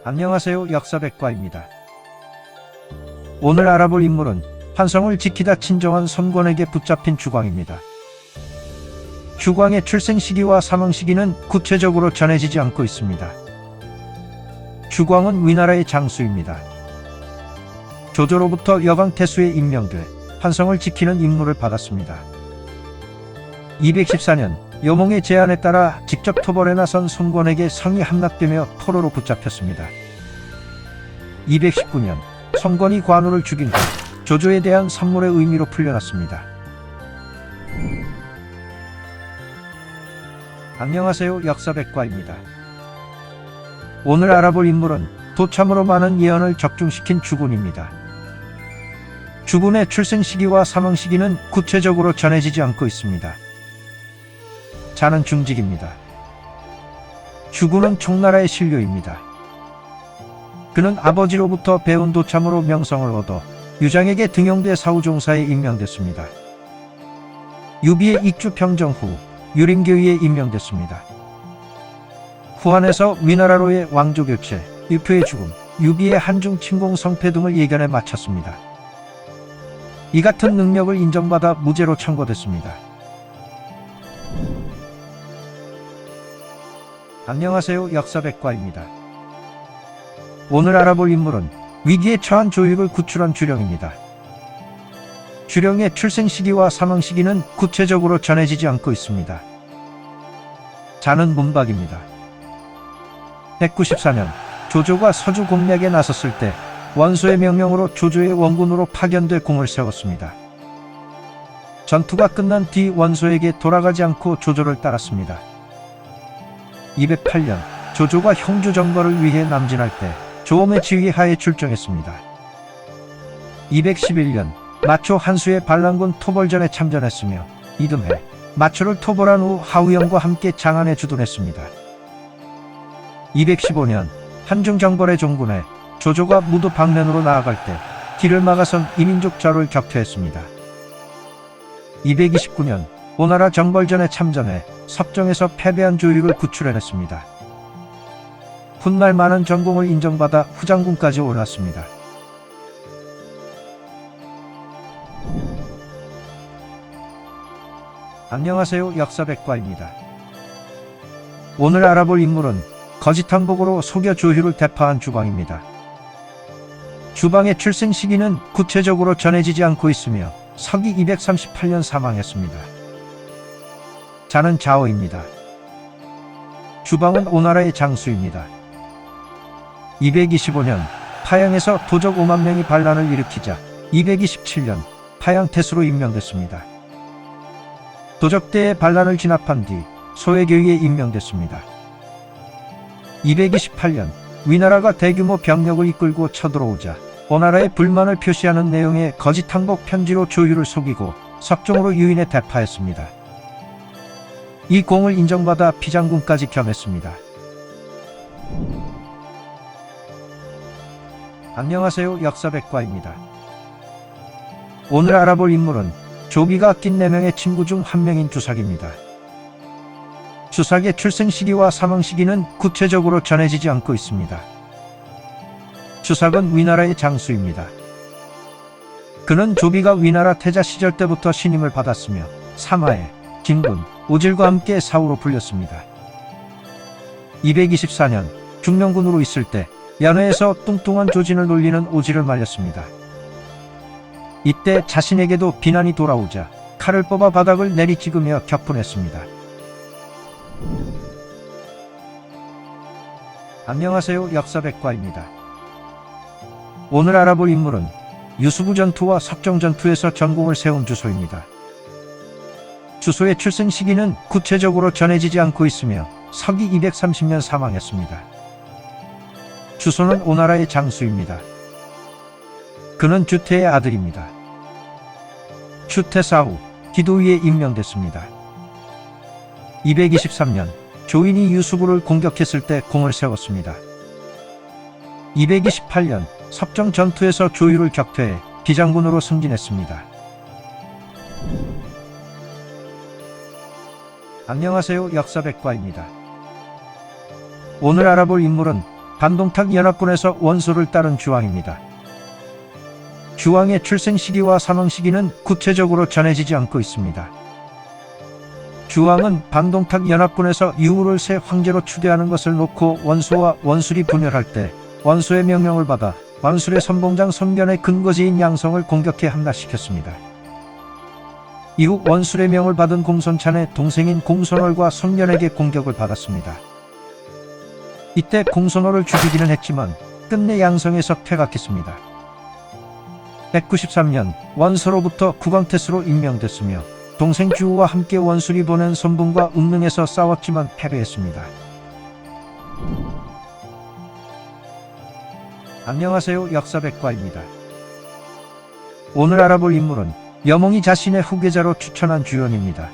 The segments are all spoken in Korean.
안녕하세요. 역사백과입니다. 오늘 알아볼 인물은 환성을 지키다 친정한 선권에게 붙잡힌 주광입니다. 주광의 출생 시기와 사망 시기는 구체적으로 전해지지 않고 있습니다. 주광은 위나라의 장수입니다. 조조로부터 여광태수에 임명돼 환성을 지키는 임무를 받았습니다. 214년 여몽의 제안에 따라 직접 토벌에 나선 선권에게 성이 함락되며 포로로 붙잡혔습니다. 219년 선권이 관우를 죽인 후 조조에 대한 선물의 의미로 풀려났습니다. 안녕하세요. 역사백과입니다. 오늘 알아볼 인물은 도참으로 많은 예언을 적중시킨 주군입니다. 주군의 출생 시기와 사망 시기는 구체적으로 전해지지 않고 있습니다. 자는 중직입니다. 주군은 총나라의 신료입니다. 그는 아버지로부터 배운 도참으로 명성을 얻어 유장에게 등용돼 사후종사에 임명됐습니다. 유비의 익주 평정 후 유림교위에 임명됐습니다. 후한에서 위나라로의 왕조 교체, 유표의 죽음, 유비의 한중 침공 성패 등을 예견에 마쳤습니다. 이 같은 능력을 인정받아 무죄로 청구됐습니다. 안녕하세요. 역사백과입니다. 오늘 알아볼 인물은 위기에 처한 조익을 구출한 주령입니다. 주령의 출생 시기와 사망 시기는 구체적으로 전해지지 않고 있습니다. 자는 문박입니다. 194년 조조가 서주 공략에 나섰을 때 원소의 명령으로 조조의 원군으로 파견돼 공을 세웠습니다. 전투가 끝난 뒤 원소에게 돌아가지 않고 조조를 따랐습니다. 208년 조조가 형주 정벌을 위해 남진할 때 조엄의 지휘하에 출정했습니다. 211년 마초 한수의 반란군 토벌전에 참전했으며 이듬해 마초를 토벌한 후 하우영과 함께 장안에 주둔했습니다. 215년 한중 정벌의 종군에 조조가 무도 방면으로 나아갈 때 길을 막아선 이민족 절을 격퇴했습니다. 229년 오나라 정벌전에 참전해 섭정에서 패배한 조익을 구출해냈습니다. 훗날 많은 전공을 인정받아 후장군까지 올랐습니다. 안녕하세요. 역사백과입니다. 오늘 알아볼 인물은 거짓 항복으로 속여 조휴를 대파한 주광입니다. 주광의 출생 시기는 구체적으로 전해지지 않고 있으며 서기 238년 사망했습니다. 자는 자오입니다. 주광은 오나라의 장수입니다. 225년 파양에서 도적 5만 명이 반란을 일으키자 227년 파양태수로 임명됐습니다. 도적대의 반란을 진압한 뒤 소해교위에 임명됐습니다. 228년 위나라가 대규모 병력을 이끌고 쳐들어오자 오나라의 불만을 표시하는 내용의 거짓 항복 편지로 조유를 속이고 석종으로 유인해 대파했습니다. 이 공을 인정받아 비장군까지 겸했습니다. 안녕하세요. 역사백과입니다. 오늘 알아볼 인물은 조비가 아낀 4명의 친구 중 한 명인 주삭입니다. 주삭의 출생 시기와 사망 시기는 구체적으로 전해지지 않고 있습니다. 주삭은 위나라의 장수입니다. 그는 조비가 위나라 태자 시절 때부터 신임을 받았으며 사마에, 진군, 오질과 함께 사후로 불렸습니다. 224년 중령군으로 있을 때 연회에서 뚱뚱한 조진을 놀리는 오질을 말렸습니다. 이때 자신에게도 비난이 돌아오자 칼을 뽑아 바닥을 내리찍으며 격분했습니다. 안녕하세요. 역사백과입니다. 오늘 알아볼 인물은 유수부 전투와 석정 전투에서 전공을 세운 주소입니다. 주소의 출생 시기는 구체적으로 전해지지 않고 있으며 서기 230년 사망했습니다. 주소는 오나라의 장수입니다. 그는 주태의 아들입니다. 주태 사후 기도위에 임명됐습니다. 223년 조인이 유수부를 공격했을 때 공을 세웠습니다. 228년 섭정 전투에서 조유를 격퇴해 비장군으로 승진했습니다. 안녕하세요. 역사백과입니다. 오늘 알아볼 인물은 반동탁 연합군에서 원소를 따른 주왕입니다. 주왕의 출생 시기와 사망 시기는 구체적으로 전해지지 않고 있습니다. 주왕은 반동탁 연합군에서 유우를 새 황제로 추대하는 것을 놓고 원소와 원술이 분열할 때 원소의 명령을 받아 원술의 선봉장 선견의 근거지인 양성을 공격해 함락시켰습니다. 이후 원술의 명을 받은 공손찬의 동생인 공손월과 선견에게 공격을 받았습니다. 이때 공손월을 죽이기는 했지만 끝내 양성에서 퇴각했습니다. 193년 원소로부터 국왕태수로 임명됐으며 동생 주우와 함께 원술이 보낸 선봉과 운릉에서 싸웠지만 패배했습니다. 안녕하세요, 역사백과입니다. 오늘 알아볼 인물은 여몽이 자신의 후계자로 추천한 주연입니다.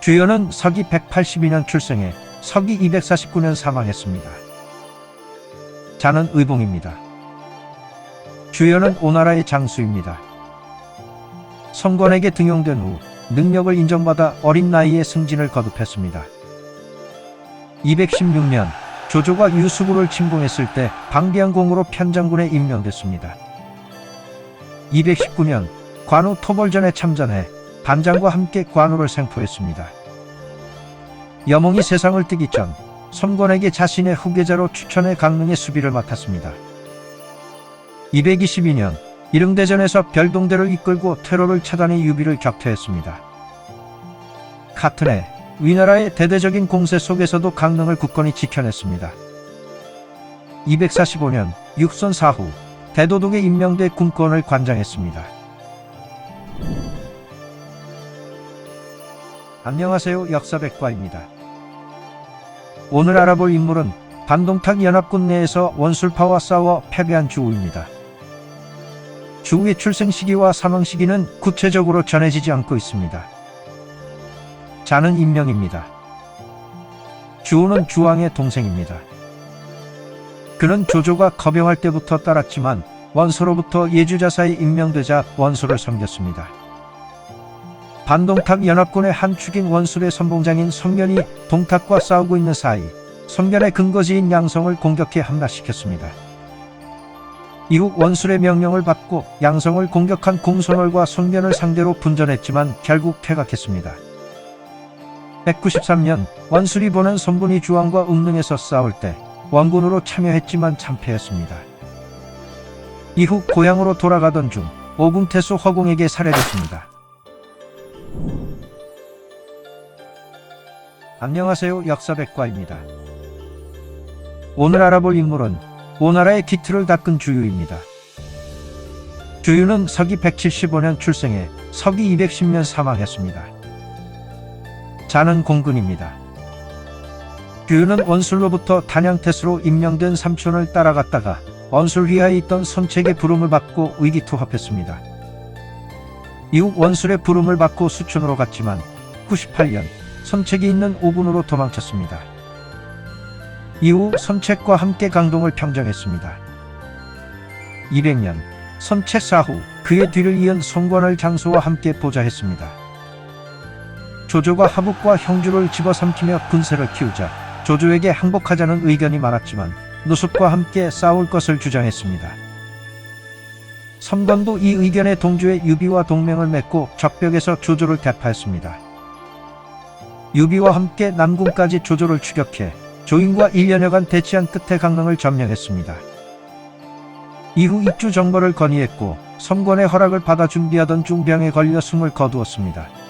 주연은 서기 182년 출생해 서기 249년 사망했습니다. 자는 의봉입니다. 주연은 오나라의 장수입니다. 성권에게 등용된 후 능력을 인정받아 어린 나이에 승진을 거듭했습니다. 216년 조조가 유수부를 침공했을 때 방비안공으로 편장군에 임명됐습니다. 219년 관우 토벌전에 참전해 반장과 함께 관우를 생포했습니다. 여몽이 세상을 뜨기 전 성권에게 자신의 후계자로 추천해 강릉의 수비를 맡았습니다. 222년 일흥대전에서 별동대를 이끌고 퇴로를 차단해 유비를 격퇴했습니다. 같은 해 위나라의 대대적인 공세 속에서도 강릉을 굳건히 지켜냈습니다. 245년 육선 사후 대도독에 임명돼 군권을 관장했습니다. 안녕하세요, 역사백과입니다. 오늘 알아볼 인물은 반동탁 연합군 내에서 원술파와 싸워 패배한 주우입니다. 주우의 출생 시기와 사망 시기는 구체적으로 전해지지 않고 있습니다. 자는 임명입니다. 주우는 주왕의 동생입니다. 그는 조조가 거병할 때부터 따랐지만 원소로부터 예주자사에 임명되자 원소를 섬겼습니다. 반동탁 연합군의 한 축인 원술의 선봉장인 선견이 동탁과 싸우고 있는 사이 선견의 근거지인 양성을 공격해 함락시켰습니다. 이후 원술의 명령을 받고 양성을 공격한 공손월과 선견을 상대로 분전했지만 결국 퇴각했습니다. 193년 원술이 보낸 선분이 주왕과 운릉에서 싸울 때 원군으로 참여했지만 참패했습니다. 이후 고향으로 돌아가던 중 오궁태수 허공에게 살해됐습니다. 안녕하세요, 역사백과입니다. 오늘 알아볼 인물은 오나라의 기틀을 닦은 주유입니다. 주유는 서기 175년 출생해 서기 210년 사망했습니다. 자는 공근입니다. 주유는 원술로부터 단양태수로 임명된 삼촌을 따라갔다가 원술휘하에 있던 선책의 부름을 받고 의기투합했습니다. 이후 원술의 부름을 받고 수촌으로 갔지만 98년 선책이 있는 오군으로 도망쳤습니다. 이후 선책과 함께 강동을 평정했습니다. 200년 선책 사후 그의 뒤를 이은 송권을 장수와 함께 보좌했습니다. 조조가 하북과 형주를 집어삼키며 군세를 키우자 조조에게 항복하자는 의견이 많았지만 누습과 함께 싸울 것을 주장했습니다. 성권도 이 의견에 동조해 유비와 동맹을 맺고 적벽에서 조조를 대파했습니다. 유비와 함께 남궁까지 조조를 추격해 조인과 1년여간 대치한 끝에 강릉을 점령했습니다. 이후 입주 정벌을 건의했고 성권의 허락을 받아 준비하던 중병에 걸려 숨을 거두었습니다.